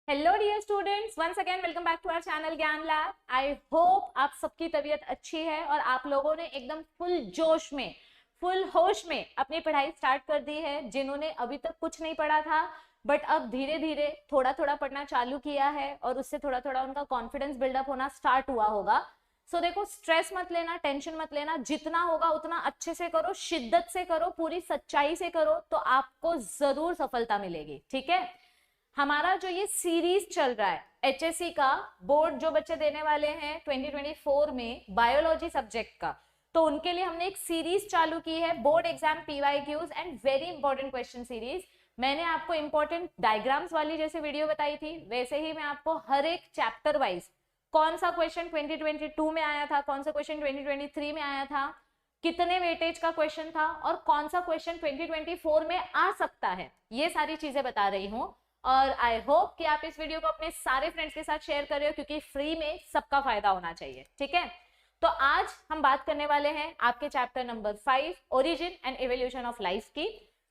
Hello dear students, once again welcome back to our channel Gyan lab. I hope आप सबकी तबीयत अच्छी है और आप लोगों ने एकदम फुल जोश में, फुल होश में अपनी पढ़ाई स्टार्ट कर दी है। जिन्होंने अभी तक कुछ नहीं पढ़ा था बट अब धीरे धीरे थोड़ा थोड़ा पढ़ना चालू किया है और उससे थोड़ा थोड़ा उनका कॉन्फिडेंस बिल्डअप होना स्टार्ट हुआ होगा। सो देखो, स्ट्रेस मत लेना, टेंशन मत लेना, जितना होगा उतना अच्छे से करो, शिद्दत से करो, पूरी सच्चाई से करो, तो आपको जरूर सफलता मिलेगी। ठीक है, हमारा जो ये सीरीज चल रहा है एचएससी का, बोर्ड जो बच्चे देने वाले हैं 2024 में बायोलॉजी सब्जेक्ट का, तो उनके लिए हमने एक सीरीज चालू की है, board exam PYQs and very important question series. मैंने आपको इंपॉर्टेंट डायग्राम्स वाली जैसे वीडियो बताई थी, वैसे ही मैं आपको हर एक चैप्टर वाइज कौन सा क्वेश्चन 2022 में आया था, कौन सा क्वेश्चन 2023 में आया था, कितने वेटेज का क्वेश्चन था और कौन सा क्वेश्चन 2024 में आ सकता है, ये सारी चीजें बता रही हूँ। और आई होप कि आप इस वीडियो को अपने सारे फ्रेंड्स के साथ शेयर कर रहे हो, क्योंकि फ्री में सबका फायदा होना चाहिए। ठीक है, तो आज हम बात करने वाले हैं आपके chapter number 5 origin and evolution of life की।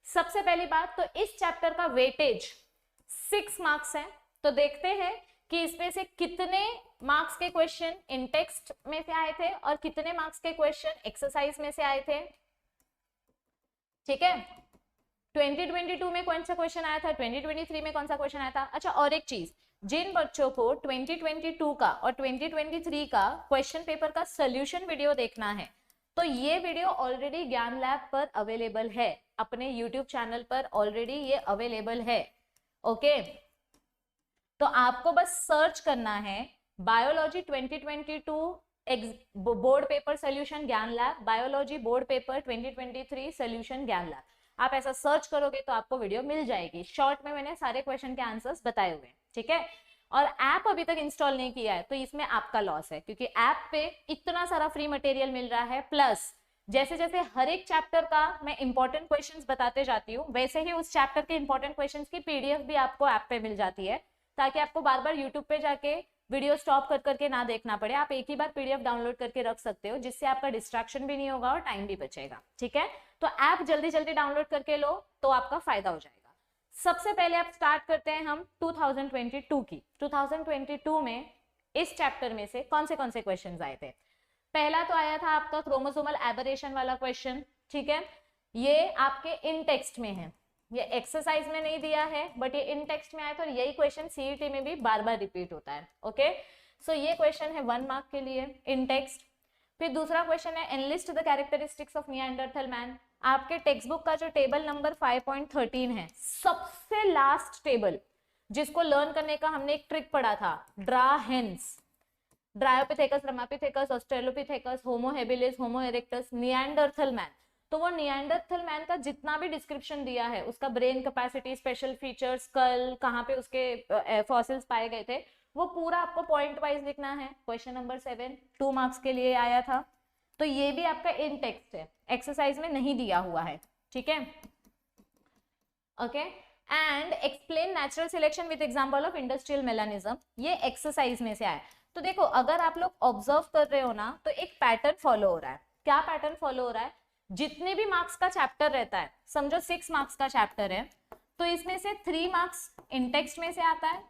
सबसे पहली बात, तो इस चैप्टर का वेटेज 6 मार्क्स है। तो देखते हैं कि इसमें से कितने मार्क्स के क्वेश्चन इन टेक्स्ट में से आए थे और कितने मार्क्स के क्वेश्चन एक्सरसाइज में से आए थे। ठीक है, 2022 में कौन सा क्वेश्चन आया था, 2023 में कौन सा क्वेश्चन आया था। अच्छा, और एक चीज, जिन बच्चों को 2022 का और 2023 का क्वेश्चन पेपर का सोल्यूशन वीडियो देखना है, तो ये वीडियो ऑलरेडी ज्ञान लैब पर अवेलेबल है, अपने यूट्यूब चैनल पर ऑलरेडी ये अवेलेबल है। ओके, तो आपको बस सर्च करना है बायोलॉजी 2022 बोर्ड पेपर सोल्यूशन ज्ञान lab, biology board paper 2023 solution ज्ञान लैब। आप ऐसा सर्च करोगे तो आपको वीडियो मिल जाएगी। शॉर्ट में मैंने सारे क्वेश्चन के आंसर्स बताए हुए हैं। ठीक है, और ऐप अभी तक इंस्टॉल नहीं किया है तो इसमें आपका लॉस है, क्योंकि ऐप पे इतना सारा फ्री मटेरियल मिल रहा है। प्लस जैसे जैसे हर एक चैप्टर का मैं इंपॉर्टेंट क्वेश्चंस बताते जाती हूँ, वैसे ही उस चैप्टर के इंपॉर्टेंट क्वेश्चंस की पीडीएफ भी आपको ऐप पे मिल जाती है, ताकि आपको बार बार यूट्यूब पे जाके वीडियो स्टॉप कर करके ना देखना पड़े। आप एक ही बार पीडीएफ डाउनलोड करके रख सकते हो, जिससे आपका डिस्ट्रैक्शन भी नहीं होगा और टाइम भी बचेगा। ठीक है, तो ऐप जल्दी जल्दी डाउनलोड करके लो तो आपका फायदा हो जाएगा। सबसे पहले आप स्टार्ट करते हैं हम 2022 की। 2022 में इस चैप्टर में से कौन से क्वेश्चंस आए थे। पहला तो आया था आपका क्रोमोसोमल एबरेशन वाला क्वेश्चन। ठीक है, ये आपके इन टेक्स्ट में है, ये एक्सरसाइज में नहीं दिया है बट ये इन टेक्स्ट में आया था, और यही क्वेश्चन सीईटी में भी बार बार रिपीट होता है। ओके, सो ये क्वेश्चन है 1 मार्क के लिए इन टेक्स्ट। फिर दूसरा क्वेश्चन है analyst the characteristics of Neanderthal man. आपके टेक्स्ट बुक का जो टेबल नंबर 5.13 है, सबसे लास्ट टेबल, जिसको लर्न करने का हमने एक ट्रिक पढ़ा था, ड्रा हेंस, Dryopithecus, Ramapithecus, Australopithecus, Homo habilis, Homo erectus, Neanderthal man. तो वो निएंडरथल मैन का जितना भी डिस्क्रिप्शन दिया है, उसका brain capacity, special features, skull, कहाँ पे उसके फॉसिल्स पाए गए थे, वो पूरा आपको पॉइंट वाइज लिखना है। क्वेश्चन नंबर 7 2 मार्क्स के लिए आया था, तो ये भी आपका इन टेक्स्ट है, एक्सरसाइज में नहीं दिया हुआ है। ठीक है, okay, and explain natural selection with example of industrial melanism, ये एक्सरसाइज में से आया। तो देखो, अगर आप लोग ऑब्जर्व कर रहे हो ना, तो एक पैटर्न फॉलो हो रहा है। क्या पैटर्न फॉलो हो रहा है, जितने भी मार्क्स का चैप्टर रहता है, समझो 6 मार्क्स का चैप्टर है, तो इसमें से 3 मार्क्स इन टेक्स्ट में से आता है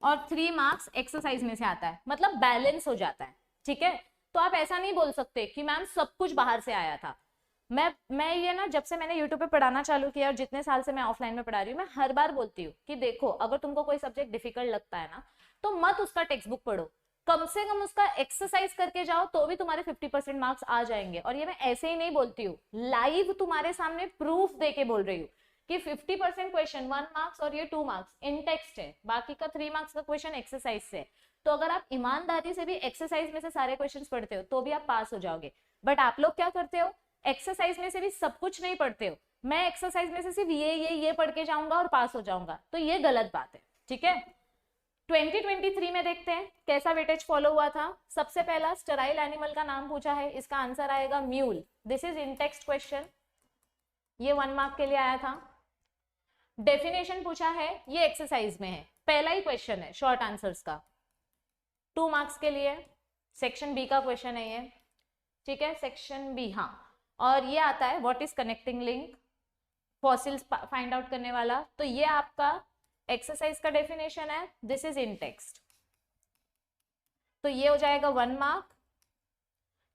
और 3 मार्क्स एक्सरसाइज में से आता है, मतलब बैलेंस हो जाता है। ठीक है, तो आप ऐसा नहीं बोल सकते कि मैम सब कुछ बाहर से आया था। मैं ये ना, जब से मैंने यूट्यूब पे पढ़ाना चालू किया और जितने साल से मैं ऑफलाइन में पढ़ा रही हूँ, मैं हर बार बोलती हूँ कि देखो, अगर तुमको कोई सब्जेक्ट डिफिकल्ट लगता है ना, तो मत उसका टेक्स्ट बुक पढ़ो, कम से कम उसका एक्सरसाइज करके जाओ, तो भी तुम्हारे 50% मार्क्स आ जाएंगे। और ये मैं ऐसे ही नहीं बोलती हूँ, लाइव तुम्हारे सामने प्रूफ देके बोल रही हूँ कि 50% क्वेश्चन 1 मार्क्स और ये 2 मार्क्स इन टेक्स्ट है, बाकी का 3 मार्क्स का क्वेश्चन एक्सरसाइज से। तो अगर आप ईमानदारी से भी एक्सरसाइज में से सारे क्वेश्चंस पढ़ते हो तो भी आप पास हो जाओगे। बट आप लोग क्या करते हो, एक्सरसाइज में से भी सब कुछ नहीं पढ़ते हो, मैं एक्सरसाइज में से सिर्फ ये पढ़ के जाऊंगा और पास हो जाऊंगा, तो ये गलत बात है। ठीक है, 2023 में देखते हैं कैसा वेटेज फॉलो हुआ था। सबसे पहला स्टेराइल एनिमल का नाम पूछा है, इसका आंसर आएगा mule. This is in text question, ये 1 मार्क के लिए आया था। डेफिनेशन पूछा है, ये एक्सरसाइज में है, पहला ही क्वेश्चन है शॉर्ट आंसर्स का, 2 मार्क्स के लिए। सेक्शन बी का क्वेश्चन है ये। ठीक है, सेक्शन बी, हाँ। और ये आता है what is connecting link, fossils find out करने वाला। तो ये आपका एक्सरसाइज का डेफिनेशन है, दिस इज इन टेक्स्ट, तो ये हो जाएगा 1 मार्क,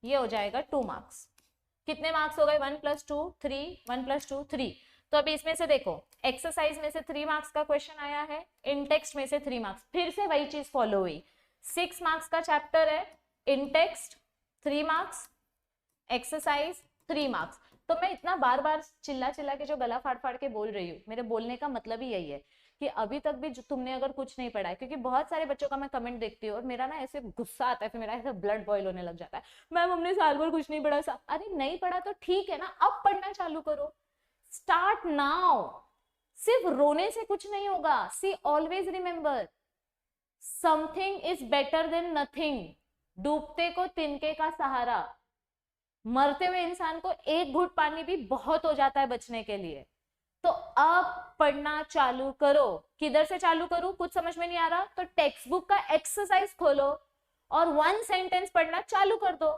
ये हो जाएगा 2 मार्क्स। कितने मार्क्स हो गए? 1 + 2 3, 1 + 2 3। तो अभी इसमें से देखो, एक्सरसाइज में से 3 मार्क्स का क्वेश्चन आया है, इन टेक्स्ट में से 3 मार्क्स, फिर से वही चीज फॉलो हुई। 6 मार्क्स का चैप्टर है, इन टेक्स्ट 3 मार्क्स, एक्सरसाइज 3 मार्क्स। तो मैं इतना बार बार चिल्ला चिल्ला के जो गला फाड़ फाड़ के बोल रही हूँ, मेरे बोलने का मतलब ही यही है कि अभी तक भी तुमने अगर कुछ नहीं पढ़ा है, क्योंकि बहुत सारे बच्चों का मैं कमेंट देखती हूँ और मेरा ना ऐसे गुस्सा आता है, फिर मेरा ऐसे ब्लड बॉयल होने लग जाता है, मैम हमने साल भर कुछ नहीं पढ़ा। अरे नहीं पढ़ा तो ठीक है ना, अब पढ़ना चालू करो, स्टार्ट नाउ। सिर्फ रोने से कुछ नहीं होगा। See always remember, something is better than nothing. डूबते को तिनके का सहारा, मरते हुए इंसान को एक घूंट पानी भी बहुत हो जाता है बचने के लिए। तो अब पढ़ना चालू करो। किधर से चालू करूं? कुछ समझ में नहीं आ रहा तो टेक्स्ट बुक का एक्सरसाइज खोलो और 1 सेंटेंस पढ़ना चालू कर दो,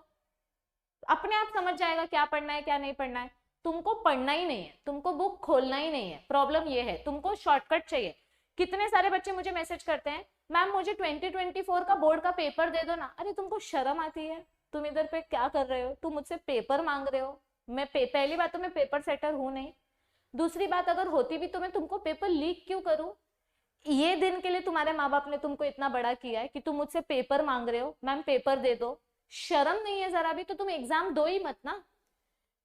अपने आप समझ जाएगा क्या पढ़ना है क्या नहीं पढ़ना है। तुमको पढ़ना ही नहीं है, तुमको बुक खोलना ही नहीं है। प्रॉब्लम ये है, तुमको शॉर्टकट चाहिए। कितने सारे बच्चे मुझे मैसेज करते हैं, मैम मुझे 2024 का बोर्ड का पेपर दे दो ना। अरे तुमको शर्म आती है? तुम इधर पे क्या कर रहे हो? तुम मुझसे पेपर मांग रहे हो? मैं पहली बात तो मैं पेपर सेटर हूं नहीं, दूसरी बात अगर होती भी तो मैं तुमको पेपर लीक क्यों करूं? ये दिन के लिए तुम्हारे माँ बाप ने तुमको इतना बड़ा किया है कि तुम मुझसे पेपर मांग रहे हो, मैम पेपर दे दो। शर्म नहीं है जरा भी? तो तुम एग्जाम दो ही मत ना।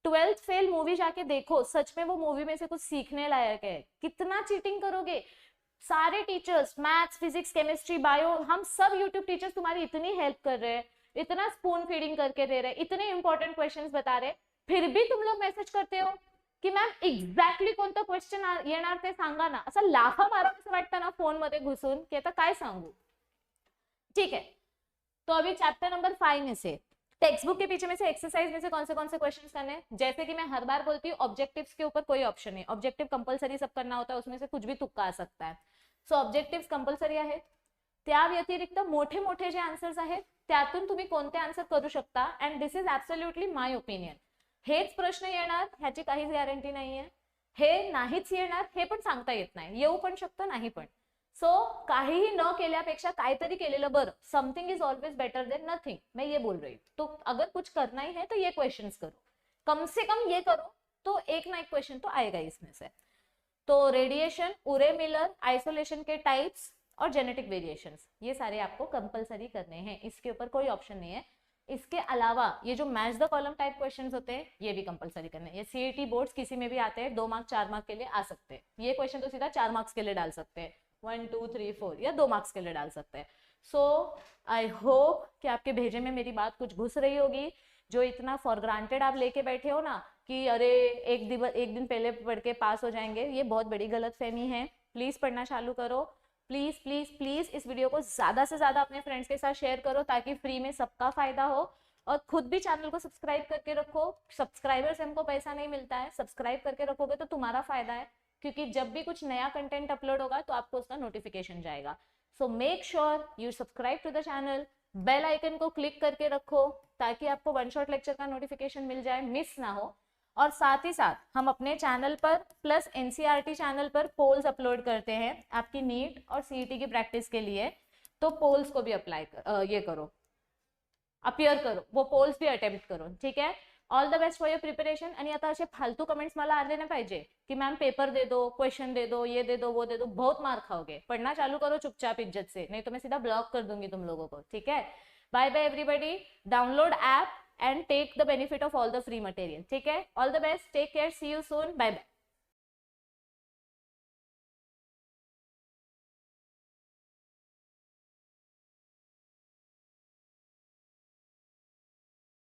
12th फेल मूवी जाके देखो, सच में वो मूवी में से कुछ सीखने लायक है। कितना चीटिंग करोगे? सारे teachers, maths, physics, chemistry, bio, हम सब यूट्यूब टीचर्स तुम्हारी इतनी हेल्प कर रहे हैं, इतना स्पून फीडिंग करके दे रहे हैं, इतने इंपॉर्टेंट क्वेश्चंस बता रहे, फिर भी तुम लोग मैसेज करते हो की मॅम एक्झॅक्टली कोणतं क्वेश्चन येणार ते सांगा ना. असं लाफा मारावंसं वाटतं ना फोन मध्ये घुसून की आता काय सांगू. ठीक है, तो अभी चैप्टर नंबर 5 में से टेक्स्ट बुक के पीछे में से एक्सरसाइज में से कौन से क्वेश्चन करने हैं. जैसे कि मैं हर बार बोलती हूँ, ऑब्जेक्टिव्स के ऊपर कोई ऑप्शन नहीं. ऑब्जेक्टिव कंपल्सरी सब करना होता है, उसमें से कुछ भी तुक्का आ सकता है. सो ऑब्जेक्टिव्स कंपल्सरी आहेत. त्या व्यतिरिक्त मोठे मोठे जे आन्सर्स आहेत त्यातून तुम्ही कोणते आन्सर करू शकता. And this is absolutely my opinion. हेच प्रश्न येणार ह्याची काहीच गॅरंटी नाहीये. हे नाहीच येणार हे पण सांगता येत नाही. येऊ पण शकतं, नाही पण. सो काहीही न केल्यापेक्षा काहीतरी केलेलं बरं. Something is always better than nothing. मैं ये बोल रही हूँ. तो अगर कुछ करना ही है तो ये क्वेश्चंस करो, कम से कम ये करो, तो एक ना एक क्वेश्चन तो आएगा इसमें से. तो रेडिएशन, उरे मिलर, आइसोलेशन के टाइप्स और जेनेटिक वेरिएशंस, ये सारे आपको कंपलसरी करने हैं. इसके ऊपर कोई ऑप्शन नहीं है. इसके अलावा ये जो match the column type questions होते हैं ये भी कंपलसरी करने हैं. ये सीईटी बोर्ड्स किसी में भी आते हैं, 2 मार्क्स 4 मार्क्स के लिए आ सकते हैं. ये क्वेश्चन तो सीधा 4 मार्क्स के लिए डाल सकते हैं, 1 2 3 4 या 2 मार्क्स के लिए डाल सकते हैं. सो आई होप कि आपके भेजे में मेरी बात कुछ घुस रही होगी. जो इतना फॉर ग्रांटेड आप लेके बैठे हो ना कि अरे एक दिन पहले पढ़ के पास हो जाएंगे, ये बहुत बड़ी गलतफहमी है. प्लीज पढ़ना चालू करो. प्लीज प्लीज प्लीज इस वीडियो को ज्यादा से ज्यादा अपने फ्रेंड्स के साथ शेयर करो ताकि फ्री में सबका फायदा हो. और खुद भी चैनल को सब्सक्राइब करके रखो. सब्सक्राइबर से हमको पैसा नहीं मिलता है, सब्सक्राइब करके रखोगे तो तुम्हारा फायदा है, क्योंकि जब भी कुछ नया कंटेंट अपलोड होगा तो आपको उसका नोटिफिकेशन जाएगा. So make sure you subscribe to the channel. Bell icon को क्लिक करके रखो ताकि आपको वन शॉट लेक्चर का नोटिफिकेशन मिल जाए, मिस ना हो. और साथ ही साथ हम अपने चैनल पर प्लस एनसीईआरटी चैनल पर पोल्स अपलोड करते हैं आपकी नीट और सीईटी की प्रैक्टिस के लिए. तो पोल्स को भी अप्लाई ये करो, अपियर करो, वो पोल्स भी अटेम्प्ट करो. ठीक है. All the best for your preparation. आणि आता असे फालतू कमेंट्स मला आले नाही पाहिजे की मैम पेपर दे दो, क्वेश्चन दे दो, ये दे दो, वो दे दो. बहुत मार खाओगे. पढ़ना चालू करो चुपचाप इज्जत से, नहीं तो मैं सीधा ब्लॉक कर दूंगी तुम लोगों को. ठीक है. Bye bye everybody. Download app and take the benefit of all the free material. ठीक है. All the best. Take care. See you soon. Bye bye.